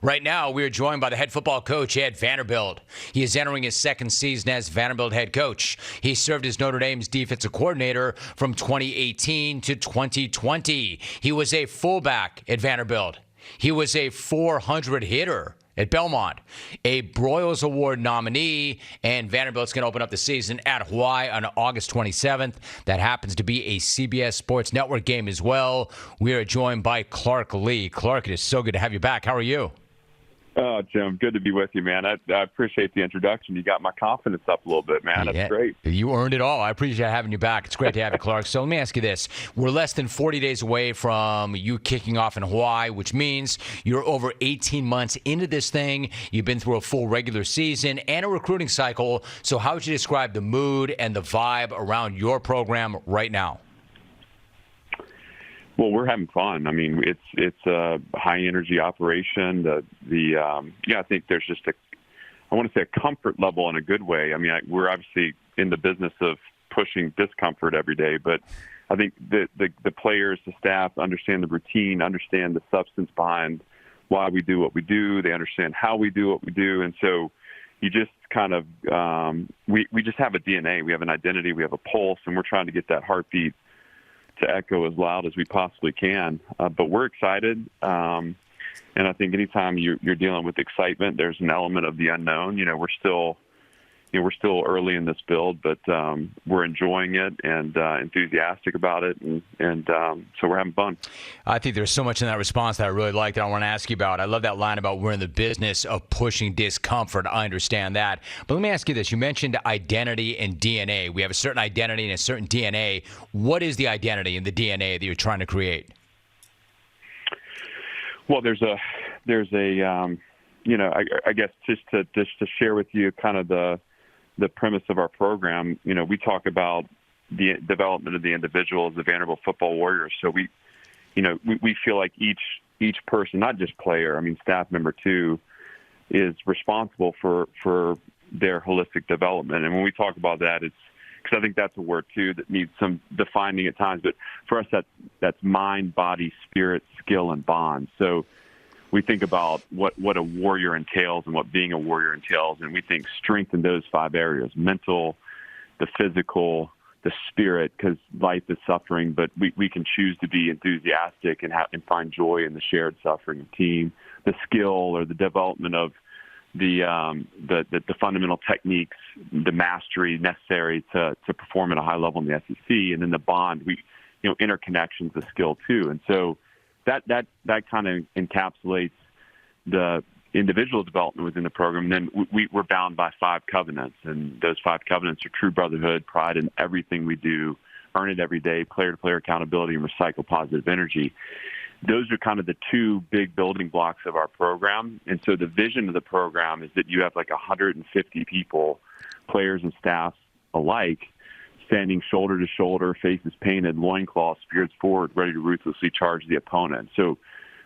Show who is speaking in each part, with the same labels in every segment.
Speaker 1: Right now, we are joined by the head football coach at Vanderbilt. He is entering his second season as Vanderbilt head coach. He served as Notre Dame's defensive coordinator from 2018 to 2020. He was a fullback at Vanderbilt. He was a 400 hitter at Belmont, a Broyles Award nominee, and Vanderbilt's going to open up the season at Hawaii on August 27th. That happens to be a CBS Sports Network game as well. We are joined by Clark Lea. Clark, it is so good to have you back. How are you?
Speaker 2: Oh, Jim, good to be with you, man. I appreciate the introduction. You got my confidence up a little bit, man. That's great.
Speaker 1: You earned it all. I appreciate having you back. It's great to have you, Clark. So let me ask you this. We're less than 40 days away from you kicking off in Hawaii, which means you're over 18 months into this thing. You've been through a full regular season and a recruiting cycle. So how would you describe the mood and the vibe around your program right now?
Speaker 2: Well, we're having fun. I mean, it's a high energy operation. I think there's just I want to say a comfort level in a good way. I mean, we're obviously in the business of pushing discomfort every day, but I think the players, the staff understand the routine, understand the substance behind why we do what we do. They understand how we do what we do, and so you just kind of we just have a DNA, we have an identity, we have a pulse, and we're trying to get that heartbeat to echo as loud as we possibly can. But we're excited. And I think anytime you're dealing with excitement, there's an element of the unknown. We're still early in this build, but we're enjoying it and enthusiastic about it. And so we're having fun.
Speaker 1: I think there's so much in that response that I really like that I want to ask you about. I love that line about we're in the business of pushing discomfort. I understand that. But let me ask you this. You mentioned identity and DNA. We have a certain identity and a certain DNA. What is the identity and the DNA that you're trying to create?
Speaker 2: Well, there's a I guess just to share with you kind of the premise of our program. We talk about the development of the individual as the Vanderbilt football warriors. So we feel like each person, not just player, I mean staff member too, is responsible for their holistic development. And when we talk about that, it's because I think that's a word too that needs some defining at times. But for us, that's mind, body, spirit, skill, and bond. So we think about what a warrior entails and what being a warrior entails, and we think strength in those 5 areas: mental, the physical, the spirit, because life is suffering, but we can choose to be enthusiastic and find joy in the shared suffering of team, the skill or the development of the fundamental techniques, the mastery necessary to perform at a high level in the SEC, and then the bond, interconnections, the skill too. And so that kind of encapsulates the individual development within the program. And then we're bound by 5 covenants, and those 5 covenants are true brotherhood, pride in everything we do, earn it every day, player-to-player accountability, and recycle positive energy. Those are kind of the 2 big building blocks of our program. And so the vision of the program is that you have like 150 people, players and staff alike, standing shoulder to shoulder, faces painted, loincloths, spirits forward, ready to ruthlessly charge the opponent. So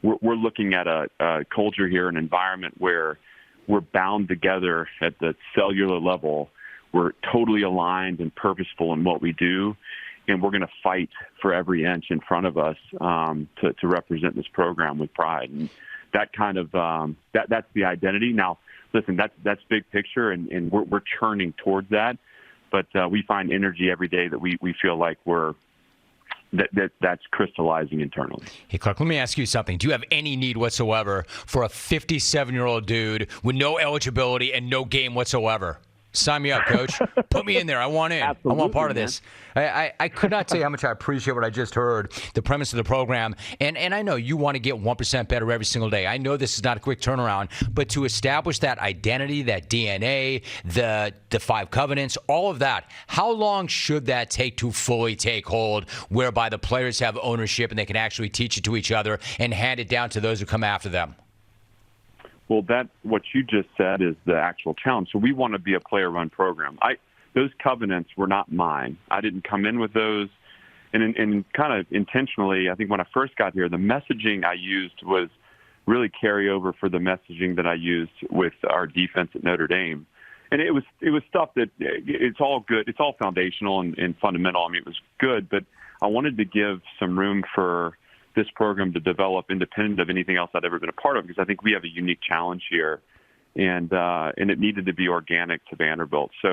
Speaker 2: we're looking at a culture here, an environment where we're bound together at the cellular level. We're totally aligned and purposeful in what we do, and we're going to fight for every inch in front of us to represent this program with pride. And that kind of that's the identity. Now, listen, that's big picture, and we're churning towards that. But we find energy every day that we feel like that's crystallizing internally.
Speaker 1: Hey, Clark, let me ask you something. Do you have any need whatsoever for a 57-year-old dude with no eligibility and no game whatsoever? Sign me up, Coach. Put me in there. I want in.
Speaker 2: Absolutely,
Speaker 1: I want part of
Speaker 2: man.
Speaker 1: this. I could not tell you how much I appreciate what I just heard, the premise of the program. And I know you want to get 1% better every single day. I know this is not a quick turnaround, but to establish that identity, that DNA, the 5 covenants, all of that, how long should that take to fully take hold, whereby the players have ownership and they can actually teach it to each other and hand it down to those who come after them?
Speaker 2: Well, what you just said is the actual challenge. So we want to be a player-run program. Those covenants were not mine. I didn't come in with those. And kind of intentionally, I think when I first got here, the messaging I used was really carryover for the messaging that I used with our defense at Notre Dame. And it was stuff that it's all good. It's all foundational and fundamental. I mean, it was good, but I wanted to give some room for this program to develop independent of anything else I'd ever been a part of, because I think we have a unique challenge here, and it needed to be organic to Vanderbilt. So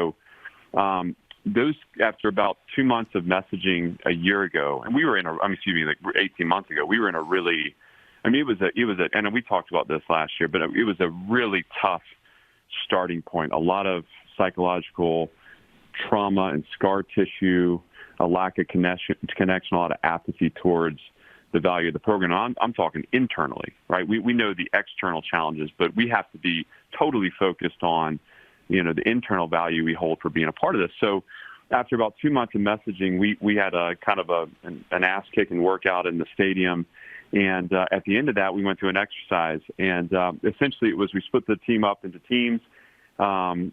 Speaker 2: those, after about 2 months of messaging a year ago, and we were in like 18 months ago, we were in a really, it was a, and we talked about this last year, but it was a really tough starting point. A lot of psychological trauma and scar tissue, a lack of connection, a lot of apathy towards the value of the program. I'm talking internally, right? We know the external challenges, but we have to be totally focused on, the internal value we hold for being a part of this. So after about 2 months of messaging, we had a kind of an ass-kicking workout in the stadium. And at the end of that, we went through an exercise. And essentially it was, we split the team up into teams.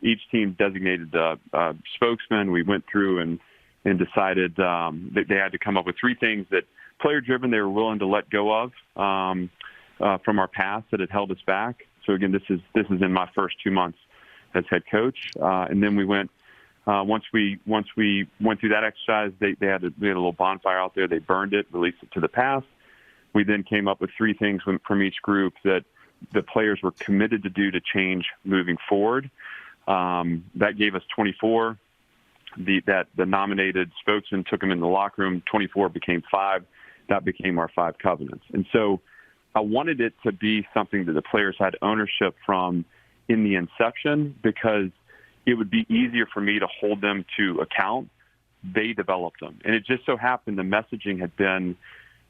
Speaker 2: Each team designated a spokesman. We went through and decided that they had to come up with 3 things that player-driven they were willing to let go of from our past that had held us back. So again, this is in my first 2 months as head coach. And then we went once we went through that exercise. We had a little bonfire out there. They burned it, released it to the past. We then came up with 3 things from each group that the players were committed to do to change moving forward. That gave us 24. The nominated spokesman took them in the locker room. 24 became 5. That became our 5 covenants. And so I wanted it to be something that the players had ownership from in the inception, because it would be easier for me to hold them to account. They developed them. And it just so happened the messaging had been,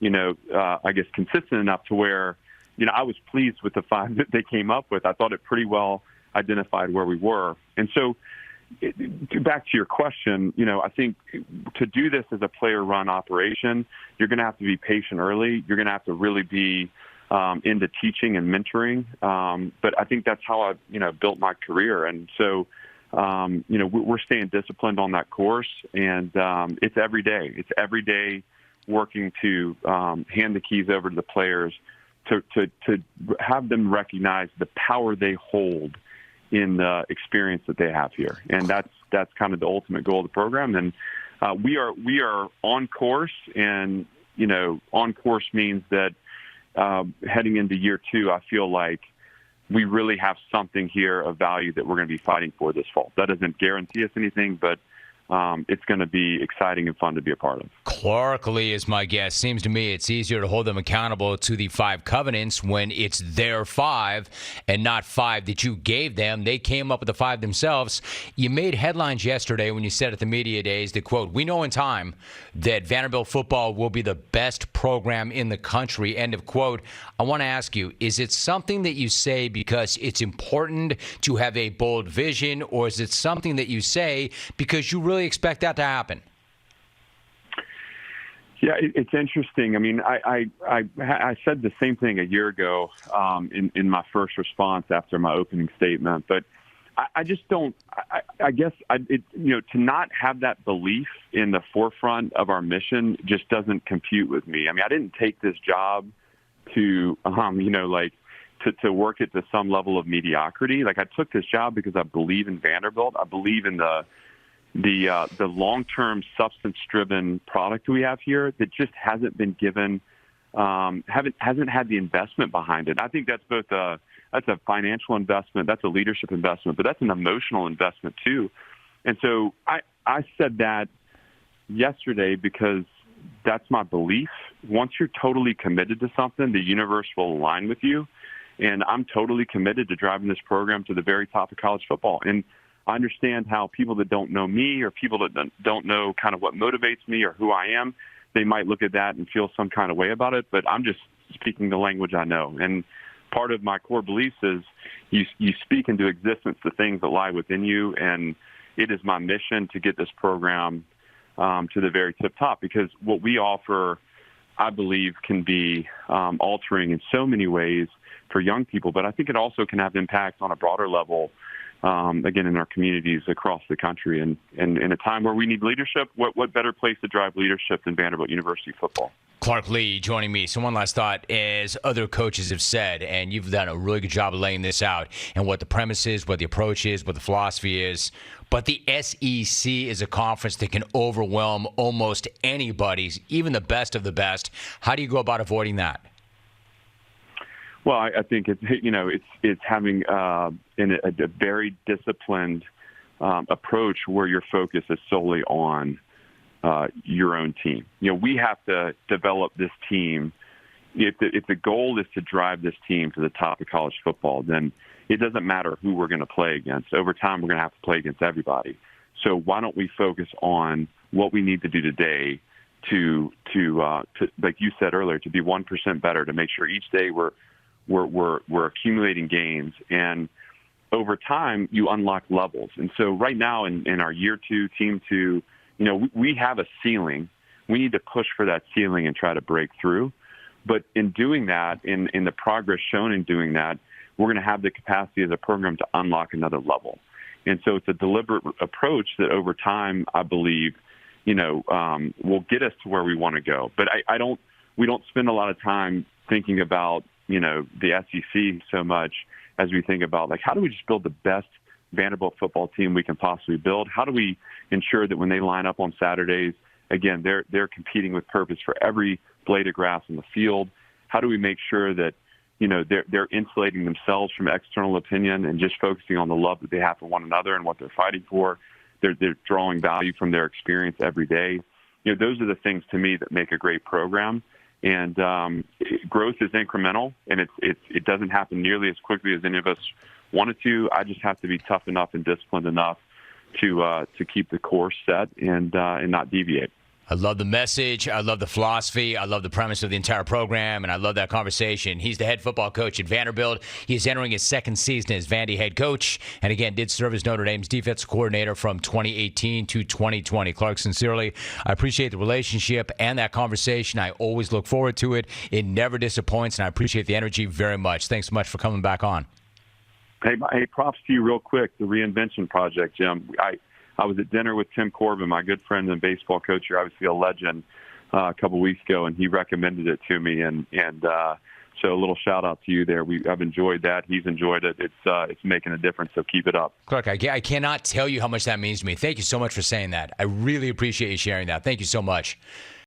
Speaker 2: I guess consistent enough to where, I was pleased with the 5 that they came up with. I thought it pretty well identified where we were. And so back to your question, I think to do this as a player-run operation, you're going to have to be patient early. You're going to have to really be into teaching and mentoring. But I think that's how I, built my career. And so, we're staying disciplined on that course. And it's every day. It's every day working to hand the keys over to the players to have them recognize the power they hold in the experience that they have here. And that's kind of the ultimate goal of the program. And we are on course, and, on course means that heading into year 2, I feel like we really have something here of value that we're going to be fighting for this fall. That doesn't guarantee us anything, but it's going to be exciting and fun to be a part of.
Speaker 1: Clark Lea is my guest. Seems to me it's easier to hold them accountable to the 5 covenants when it's their 5 and not 5 that you gave them. They came up with the 5 themselves. You made headlines yesterday when you said at the media days that, quote, "We know in time that Vanderbilt football will be the best program in the country," end of quote. I want to ask you, is it something that you say because it's important to have a bold vision, or is it something that you say because you really expect that to happen?
Speaker 2: Yeah, it's interesting. I mean, I said the same thing a year ago in my first response after my opening statement, but I just don't. I guess to not have that belief in the forefront of our mission just doesn't compute with me. I mean, I didn't take this job to to work it to some level of mediocrity. Like, I took this job because I believe in Vanderbilt. I believe in the long-term substance-driven product we have here that just hasn't been given, hasn't had the investment behind it. I think that's both that's a financial investment, that's a leadership investment, but that's an emotional investment too. And so I said that yesterday because that's my belief. Once you're totally committed to something, the universe will align with you. And I'm totally committed to driving this program to the very top of college football. And I understand how people that don't know me, or people that don't know kind of what motivates me or who I am, they might look at that and feel some kind of way about it. But I'm just speaking the language I know. And part of my core beliefs is you speak into existence the things that lie within you. And it is my mission to get this program to the very tip top, because what we offer, I believe, can be altering in so many ways for young people. But I think it also can have impact on a broader level again, in our communities across the country. And in a time where we need leadership, what better place to drive leadership than Vanderbilt University football?
Speaker 1: Clark Lea joining me. So one last thought, as other coaches have said, and you've done a really good job of laying this out, and what the premise is, what the approach is, what the philosophy is. But the SEC is a conference that can overwhelm almost anybody, even the best of the best. How do you go about avoiding that?
Speaker 2: Well, I think it's having a very disciplined approach where your focus is solely on your own team. We have to develop this team. If the goal is to drive this team to the top of college football, then it doesn't matter who we're going to play against. Over time, we're going to have to play against everybody. So why don't we focus on what we need to do today to like you said earlier, to be 1% better, to make sure each day we're accumulating gains, and over time you unlock levels. And so right now in our year 2, team 2, we have a ceiling. We need to push for that ceiling and try to break through. But in doing that, in the progress shown in doing that, we're going to have the capacity as a program to unlock another level. And so it's a deliberate approach that over time, I believe, will get us to where we want to go. But we don't spend a lot of time thinking about, the SEC so much as we think about, like, how do we just build the best Vanderbilt football team we can possibly build? How do we ensure that when they line up on Saturdays, again, they're competing with purpose for every blade of grass in the field? How do we make sure that, they're insulating themselves from external opinion and just focusing on the love that they have for one another and what they're fighting for? They're drawing value from their experience every day. Those are the things to me that make a great program. And growth is incremental, and it doesn't happen nearly as quickly as any of us wanted to. I just have to be tough enough and disciplined enough to keep the course set and not deviate.
Speaker 1: I love the message. I love the philosophy. I love the premise of the entire program, and I love that conversation. He's the head football coach at Vanderbilt. He's entering his second season as Vandy head coach, and again, did serve as Notre Dame's defensive coordinator from 2018 to 2020. Clark, sincerely, I appreciate the relationship and that conversation. I always look forward to it. It never disappoints, and I appreciate the energy very much. Thanks so much for coming back on.
Speaker 2: Hey, props to you real quick, the Reinvention Project, Jim. I was at dinner with Tim Corbin, my good friend and baseball coach. You're obviously a legend, a couple weeks ago, and he recommended it to me. And so a little shout out to you there. I've enjoyed that. He's enjoyed it. It's making a difference. So keep it up.
Speaker 1: Clark, I cannot tell you how much that means to me. Thank you so much for saying that. I really appreciate you sharing that. Thank you so much.